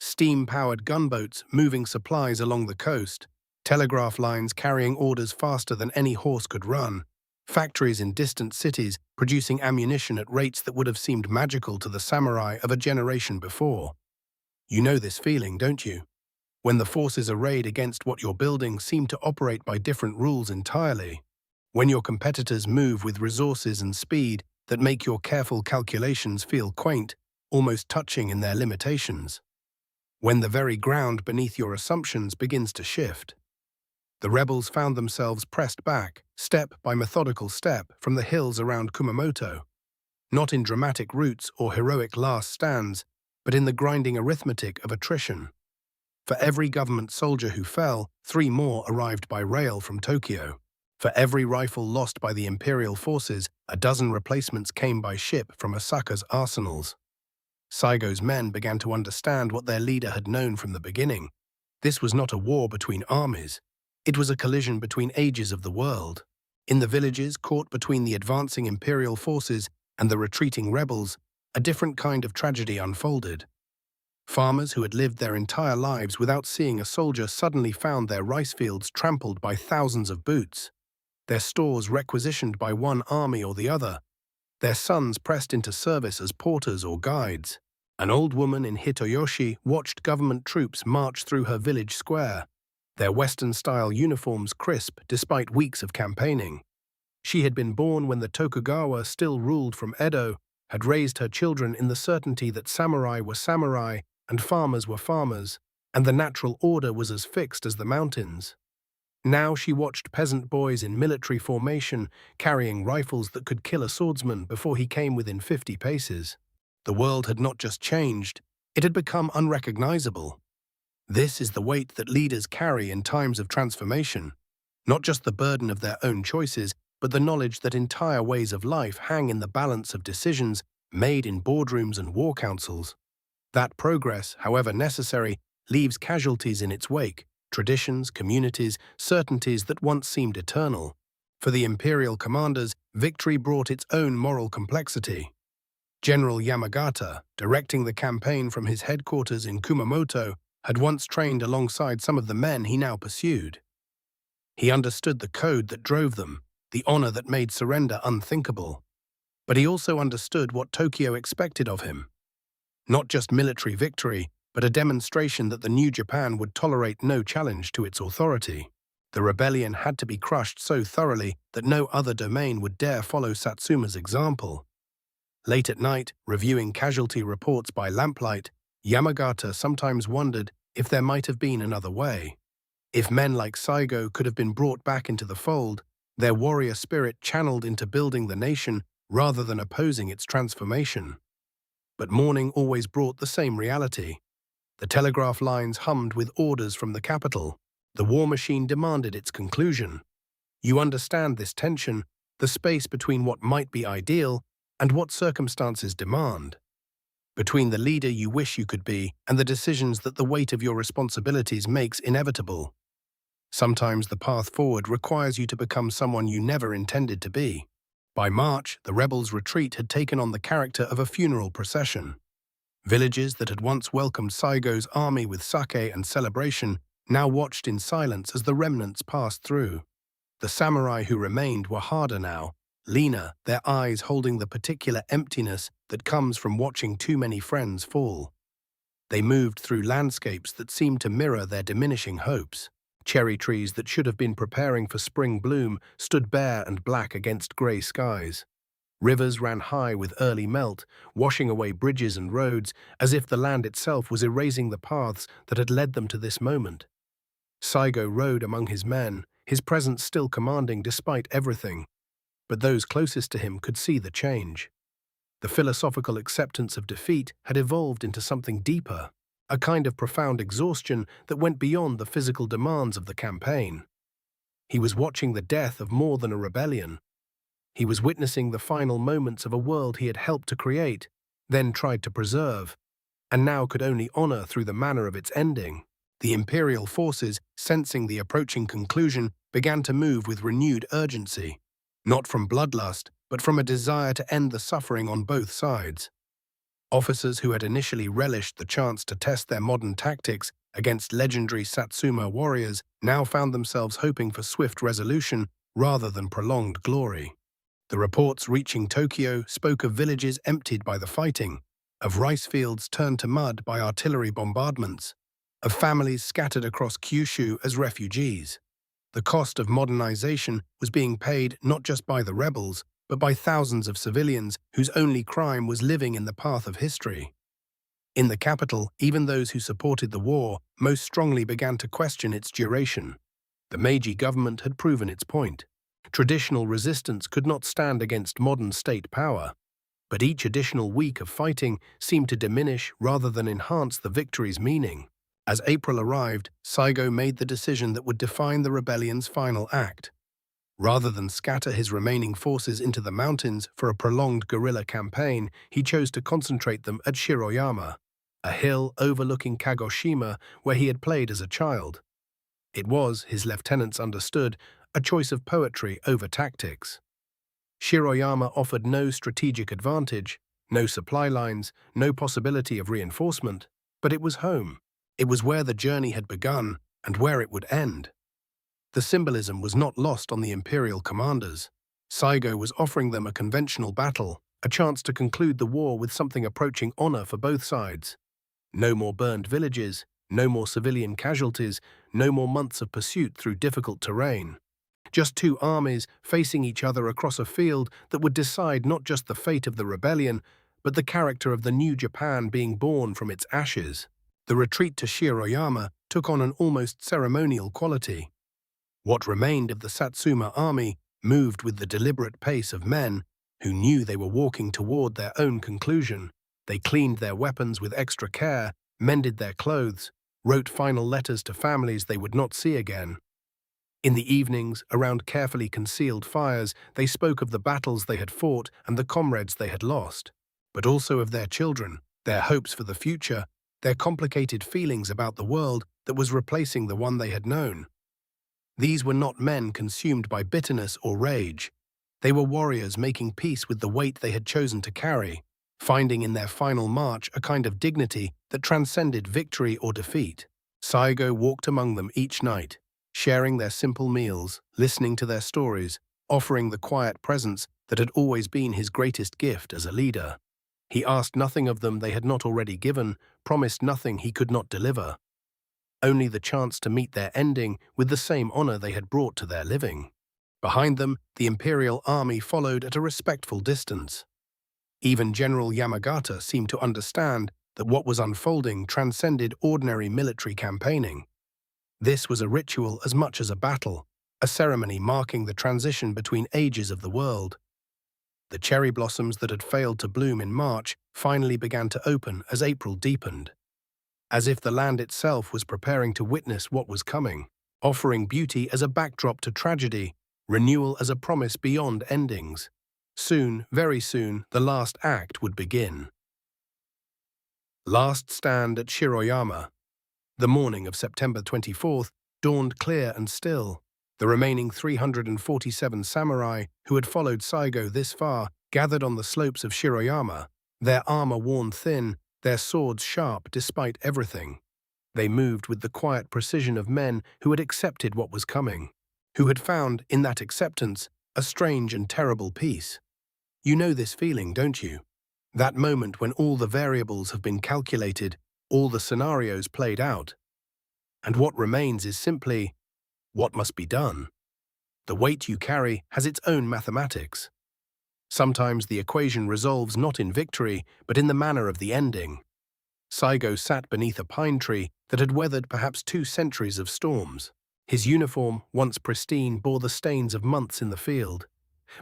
Steam-powered gunboats moving supplies along the coast, telegraph lines carrying orders faster than any horse could run, factories in distant cities producing ammunition at rates that would have seemed magical to the samurai of a generation before. You know this feeling, don't you? When the forces arrayed against what you're building seem to operate by different rules entirely. When your competitors move with resources and speed that make your careful calculations feel quaint, almost touching in their limitations. When the very ground beneath your assumptions begins to shift. The rebels found themselves pressed back, step by methodical step, from the hills around Kumamoto. Not in dramatic routes or heroic last stands, but in the grinding arithmetic of attrition. For every government soldier who fell, 3 more arrived by rail from Tokyo. For every rifle lost by the imperial forces, a dozen replacements came by ship from Osaka's arsenals. Saigō's men began to understand what their leader had known from the beginning. This was not a war between armies. It was a collision between ages of the world. In the villages caught between the advancing imperial forces and the retreating rebels, a different kind of tragedy unfolded. Farmers who had lived their entire lives without seeing a soldier suddenly found their rice fields trampled by thousands of boots, their stores requisitioned by one army or the other, their sons pressed into service as porters or guides. An old woman in Hitoyoshi watched government troops march through her village square, their Western-style uniforms crisp despite weeks of campaigning. She had been born when the Tokugawa still ruled from Edo, had raised her children in the certainty that samurai were samurai and farmers were farmers, and the natural order was as fixed as the mountains. Now she watched peasant boys in military formation, carrying rifles that could kill a swordsman before he came within 50 paces. The world had not just changed, it had become unrecognizable. This is the weight that leaders carry in times of transformation, not just the burden of their own choices, but the knowledge that entire ways of life hang in the balance of decisions made in boardrooms and war councils. That progress, however necessary, leaves casualties in its wake, traditions, communities, certainties that once seemed eternal. For the imperial commanders, victory brought its own moral complexity. General Yamagata, directing the campaign from his headquarters in Kumamoto, had once trained alongside some of the men he now pursued. He understood the code that drove them, the honor that made surrender unthinkable. But he also understood what Tokyo expected of him. Not just military victory, but a demonstration that the new Japan would tolerate no challenge to its authority. The rebellion had to be crushed so thoroughly that no other domain would dare follow Satsuma's example. Late at night, reviewing casualty reports by lamplight, Yamagata sometimes wondered if there might have been another way. If men like Saigō could have been brought back into the fold, their warrior spirit channeled into building the nation rather than opposing its transformation. But morning always brought the same reality. The telegraph lines hummed with orders from the capital. The war machine demanded its conclusion. You understand this tension, the space between what might be ideal and what circumstances demand. Between the leader you wish you could be and the decisions that the weight of your responsibilities makes inevitable. Sometimes the path forward requires you to become someone you never intended to be. By March, the rebels' retreat had taken on the character of a funeral procession. Villages that had once welcomed Saigō's army with sake and celebration now watched in silence as the remnants passed through. The samurai who remained were harder now, leaner, their eyes holding the particular emptiness that comes from watching too many friends fall. They moved through landscapes that seemed to mirror their diminishing hopes. Cherry trees that should have been preparing for spring bloom stood bare and black against grey skies. Rivers ran high with early melt, washing away bridges and roads as if the land itself was erasing the paths that had led them to this moment. Saigō rode among his men, his presence still commanding despite everything. But those closest to him could see the change. The philosophical acceptance of defeat had evolved into something deeper, a kind of profound exhaustion that went beyond the physical demands of the campaign. He was watching the death of more than a rebellion. He was witnessing the final moments of a world he had helped to create, then tried to preserve, and now could only honor through the manner of its ending. The imperial forces, sensing the approaching conclusion, began to move with renewed urgency, not from bloodlust, but from a desire to end the suffering on both sides. Officers who had initially relished the chance to test their modern tactics against legendary Satsuma warriors now found themselves hoping for swift resolution rather than prolonged glory. The reports reaching Tokyo spoke of villages emptied by the fighting, of rice fields turned to mud by artillery bombardments, of families scattered across Kyushu as refugees. The cost of modernization was being paid not just by the rebels, but by thousands of civilians whose only crime was living in the path of history. In the capital, even those who supported the war most strongly began to question its duration. The Meiji government had proven its point. Traditional resistance could not stand against modern state power. But each additional week of fighting seemed to diminish rather than enhance the victory's meaning. As April arrived, Saigō made the decision that would define the rebellion's final act. Rather than scatter his remaining forces into the mountains for a prolonged guerrilla campaign, he chose to concentrate them at Shiroyama, a hill overlooking Kagoshima where he had played as a child. It was, his lieutenants understood, a choice of poetry over tactics. Shiroyama offered no strategic advantage, no supply lines, no possibility of reinforcement, but it was home. It was where the journey had begun and where it would end. The symbolism was not lost on the imperial commanders. Saigō was offering them a conventional battle, a chance to conclude the war with something approaching honor for both sides. No more burned villages, no more civilian casualties, no more months of pursuit through difficult terrain. Just two armies facing each other across a field that would decide not just the fate of the rebellion, but the character of the new Japan being born from its ashes. The retreat to Shiroyama took on an almost ceremonial quality. What remained of the Satsuma army moved with the deliberate pace of men who knew they were walking toward their own conclusion. They cleaned their weapons with extra care, mended their clothes, wrote final letters to families they would not see again. In the evenings, around carefully concealed fires, they spoke of the battles they had fought and the comrades they had lost, but also of their children, their hopes for the future, their complicated feelings about the world that was replacing the one they had known. These were not men consumed by bitterness or rage. They were warriors making peace with the weight they had chosen to carry, finding in their final march a kind of dignity that transcended victory or defeat. Saigō walked among them each night, sharing their simple meals, listening to their stories, offering the quiet presence that had always been his greatest gift as a leader. He asked nothing of them they had not already given, promised nothing he could not deliver. Only the chance to meet their ending with the same honor they had brought to their living. Behind them, the imperial army followed at a respectful distance. Even General Yamagata seemed to understand that what was unfolding transcended ordinary military campaigning. This was a ritual as much as a battle, a ceremony marking the transition between ages of the world. The cherry blossoms that had failed to bloom in March finally began to open as April deepened, as if the land itself was preparing to witness what was coming, offering beauty as a backdrop to tragedy, renewal as a promise beyond endings. Soon, very soon, the last act would begin. Last stand at Shiroyama. The morning of September 24th dawned clear and still. The remaining 347 samurai who had followed Saigō this far gathered on the slopes of Shiroyama, their armor worn thin, their swords sharp despite everything. They moved with the quiet precision of men who had accepted what was coming, who had found, in that acceptance, a strange and terrible peace. You know this feeling, don't you? That moment when all the variables have been calculated, all the scenarios played out. And what remains is simply, what must be done? The weight you carry has its own mathematics. Sometimes the equation resolves not in victory, but in the manner of the ending. Saigō sat beneath a pine tree that had weathered perhaps 2 centuries of storms. His uniform, once pristine, bore the stains of months in the field.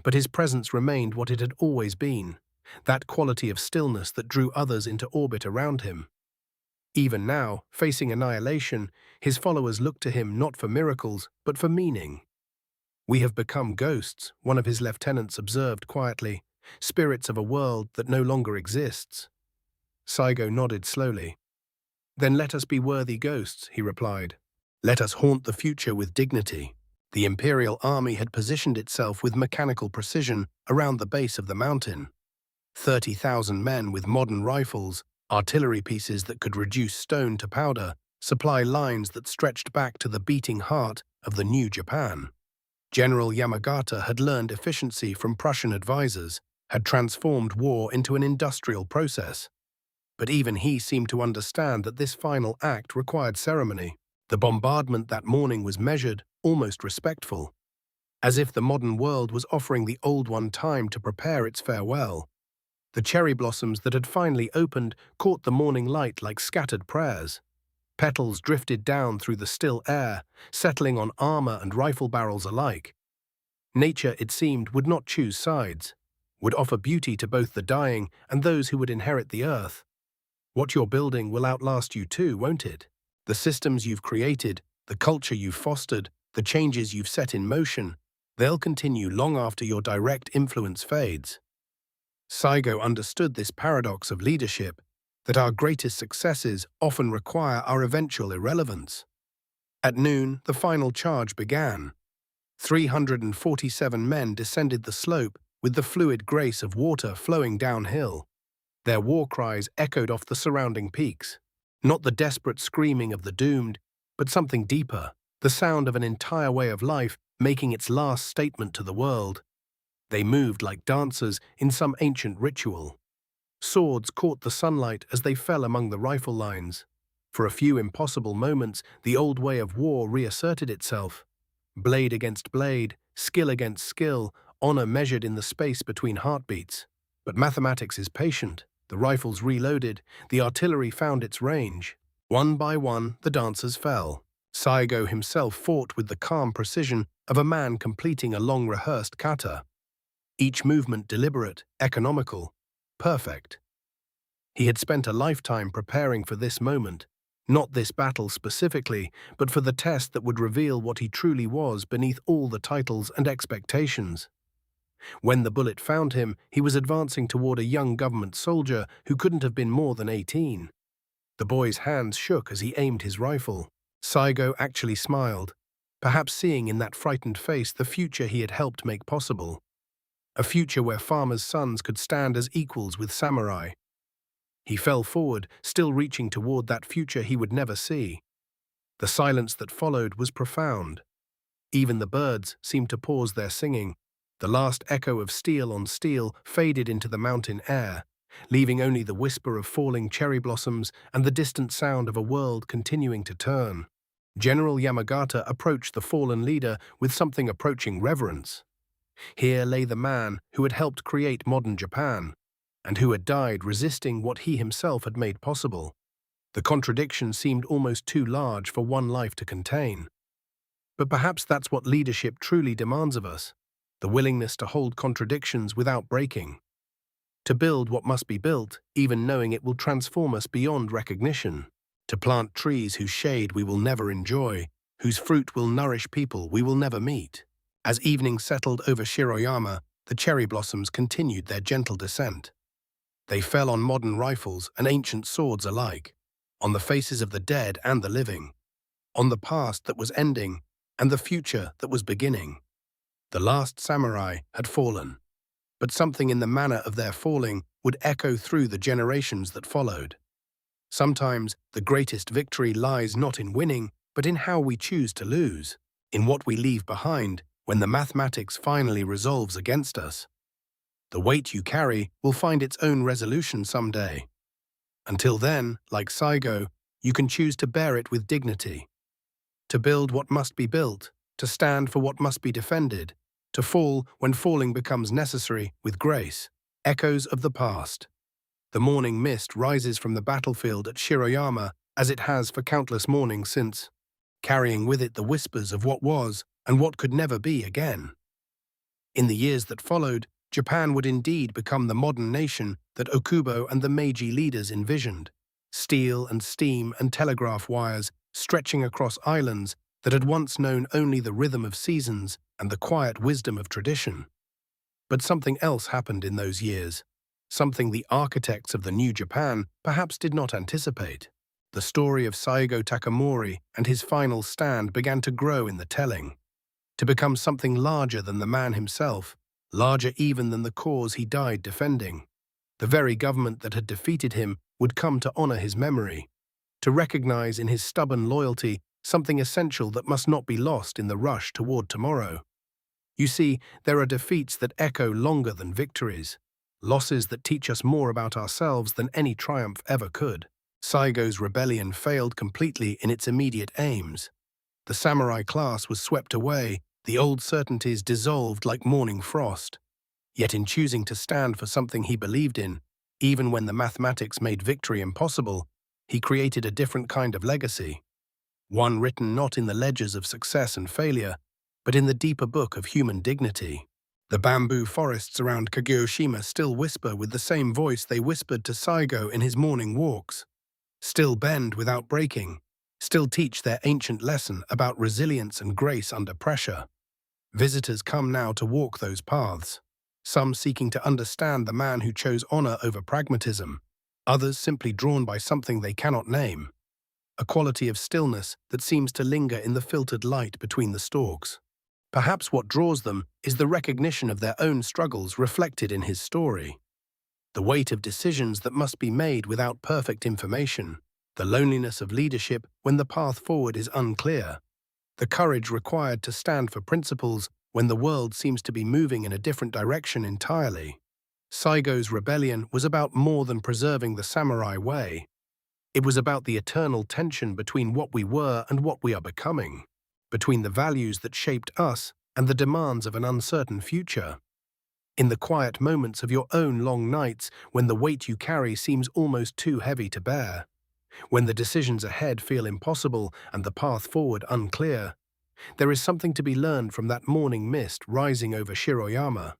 But his presence remained what it had always been, that quality of stillness that drew others into orbit around him. Even now, facing annihilation, his followers looked to him not for miracles, but for meaning. "We have become ghosts," one of his lieutenants observed quietly, "spirits of a world that no longer exists." Saigō nodded slowly. "Then let us be worthy ghosts," he replied. "Let us haunt the future with dignity." The imperial army had positioned itself with mechanical precision around the base of the mountain. 30,000 men with modern rifles, artillery pieces that could reduce stone to powder, supply lines that stretched back to the beating heart of the new Japan. General Yamagata had learned efficiency from Prussian advisors, had transformed war into an industrial process. But even he seemed to understand that this final act required ceremony. The bombardment that morning was measured, almost respectful, as if the modern world was offering the old one time to prepare its farewell. The cherry blossoms that had finally opened caught the morning light like scattered prayers. Petals drifted down through the still air, settling on armor and rifle barrels alike. Nature, it seemed, would not choose sides, would offer beauty to both the dying and those who would inherit the earth. What you're building will outlast you too, won't it? The systems you've created, the culture you've fostered, the changes you've set in motion, they'll continue long after your direct influence fades. Saigō understood this paradox of leadership, that our greatest successes often require our eventual irrelevance. At noon, the final charge began. 347 men descended the slope with the fluid grace of water flowing downhill. Their war cries echoed off the surrounding peaks. Not the desperate screaming of the doomed, but something deeper, the sound of an entire way of life making its last statement to the world. They moved like dancers in some ancient ritual. Swords caught the sunlight as they fell among the rifle lines. For a few impossible moments, the old way of war reasserted itself. Blade against blade, skill against skill, honor measured in the space between heartbeats. But mathematics is patient. The rifles reloaded, the artillery found its range. One by one, the dancers fell. Saigō himself fought with the calm precision of a man completing a long-rehearsed kata. Each movement deliberate, economical, perfect. He had spent a lifetime preparing for this moment, not this battle specifically, but for the test that would reveal what he truly was beneath all the titles and expectations. When the bullet found him, he was advancing toward a young government soldier who couldn't have been more than 18. The boy's hands shook as he aimed his rifle. Saigō actually smiled, perhaps seeing in that frightened face the future he had helped make possible. A future where farmers' sons could stand as equals with samurai. He fell forward, still reaching toward that future he would never see. The silence that followed was profound. Even the birds seemed to pause their singing. The last echo of steel on steel faded into the mountain air, leaving only the whisper of falling cherry blossoms and the distant sound of a world continuing to turn. General Yamagata approached the fallen leader with something approaching reverence. Here lay the man who had helped create modern Japan, and who had died resisting what he himself had made possible. The contradiction seemed almost too large for one life to contain. But perhaps that's what leadership truly demands of us, the willingness to hold contradictions without breaking. To build what must be built, even knowing it will transform us beyond recognition. To plant trees whose shade we will never enjoy, whose fruit will nourish people we will never meet. As evening settled over Shiroyama, the cherry blossoms continued their gentle descent. They fell on modern rifles and ancient swords alike, on the faces of the dead and the living, on the past that was ending and the future that was beginning. The last samurai had fallen, but something in the manner of their falling would echo through the generations that followed. Sometimes the greatest victory lies not in winning, but in how we choose to lose, in what we leave behind when the mathematics finally resolves against us. The weight you carry will find its own resolution someday. Until then, like Saigō, you can choose to bear it with dignity. To build what must be built, to stand for what must be defended, to fall when falling becomes necessary with grace. Echoes of the past. The morning mist rises from the battlefield at Shiroyama as it has for countless mornings since, carrying with it the whispers of what was and what could never be again. In the years that followed, Japan would indeed become the modern nation that Okubo and the Meiji leaders envisioned. Steel and steam and telegraph wires stretching across islands that had once known only the rhythm of seasons and the quiet wisdom of tradition. But something else happened in those years, something the architects of the new Japan perhaps did not anticipate. The story of Saigō Takamori and his final stand began to grow in the telling, to become something larger than the man himself, larger even than the cause he died defending. The very government that had defeated him would come to honor his memory, to recognize in his stubborn loyalty something essential that must not be lost in the rush toward tomorrow. You see, there are defeats that echo longer than victories, losses that teach us more about ourselves than any triumph ever could. Saigō's rebellion failed completely in its immediate aims. The samurai class was swept away, the old certainties dissolved like morning frost. Yet in choosing to stand for something he believed in, even when the mathematics made victory impossible, he created a different kind of legacy. One written not in the ledgers of success and failure, but in the deeper book of human dignity. The bamboo forests around Kagoshima still whisper with the same voice they whispered to Saigō in his morning walks. Still bend without breaking, still teach their ancient lesson about resilience and grace under pressure. Visitors come now to walk those paths, some seeking to understand the man who chose honor over pragmatism, others simply drawn by something they cannot name, a quality of stillness that seems to linger in the filtered light between the stalks. Perhaps what draws them is the recognition of their own struggles reflected in his story. The weight of decisions that must be made without perfect information, the loneliness of leadership when the path forward is unclear, the courage required to stand for principles when the world seems to be moving in a different direction entirely. Saigō's rebellion was about more than preserving the samurai way. It was about the eternal tension between what we were and what we are becoming, between the values that shaped us and the demands of an uncertain future. In the quiet moments of your own long nights, when the weight you carry seems almost too heavy to bear, When the decisions ahead feel impossible and the path forward unclear, there is something to be learned from that morning mist rising over Shiroyama.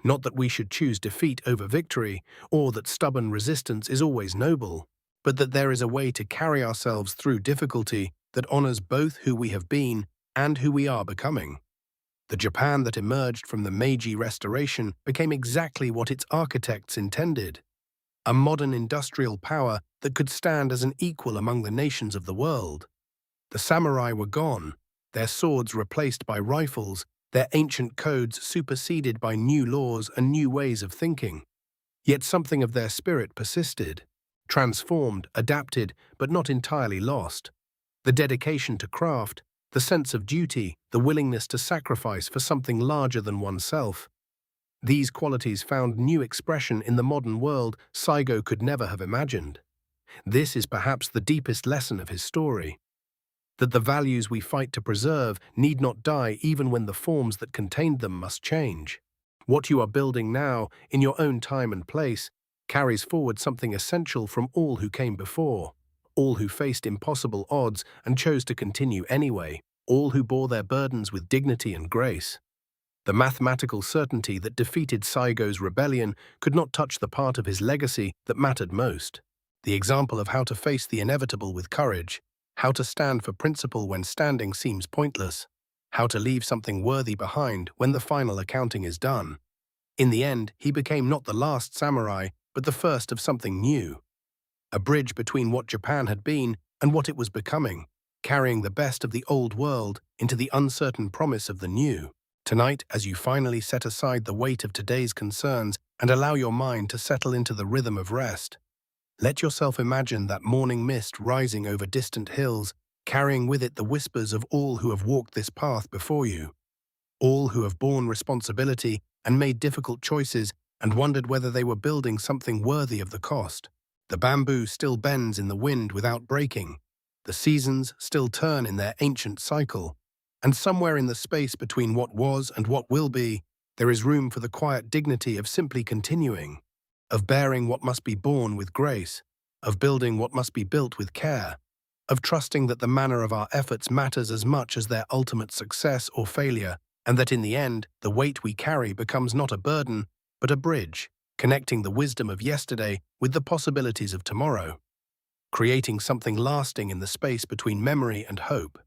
Not that we should choose defeat over victory, or that stubborn resistance is always noble, but that there is a way to carry ourselves through difficulty that honors both who we have been and who we are becoming. The Japan that emerged from the Meiji Restoration became exactly what its architects intended: a modern industrial power that could stand as an equal among the nations of the world. The samurai were gone, their swords replaced by rifles, their ancient codes superseded by new laws and new ways of thinking. Yet something of their spirit persisted, transformed, adapted, but not entirely lost. The dedication to craft, the sense of duty, the willingness to sacrifice for something larger than oneself. These qualities found new expression in the modern world Saigō could never have imagined. This is perhaps the deepest lesson of his story: that the values we fight to preserve need not die even when the forms that contained them must change. What you are building now, in your own time and place, carries forward something essential from all who came before, all who faced impossible odds and chose to continue anyway, all who bore their burdens with dignity and grace. The mathematical certainty that defeated Saigō's rebellion could not touch the part of his legacy that mattered most: the example of how to face the inevitable with courage, how to stand for principle when standing seems pointless, how to leave something worthy behind when the final accounting is done. In the end, he became not the last samurai, but the first of something new. A bridge between what Japan had been and what it was becoming, carrying the best of the old world into the uncertain promise of the new. Tonight, as you finally set aside the weight of today's concerns and allow your mind to settle into the rhythm of rest, let yourself imagine that morning mist rising over distant hills, carrying with it the whispers of all who have walked this path before you, all who have borne responsibility and made difficult choices and wondered whether they were building something worthy of the cost. The bamboo still bends in the wind without breaking. The seasons still turn in their ancient cycle. And somewhere in the space between what was and what will be, there is room for the quiet dignity of simply continuing, of bearing what must be borne with grace, of building what must be built with care, of trusting that the manner of our efforts matters as much as their ultimate success or failure, and that in the end, the weight we carry becomes not a burden, but a bridge, connecting the wisdom of yesterday with the possibilities of tomorrow, creating something lasting in the space between memory and hope.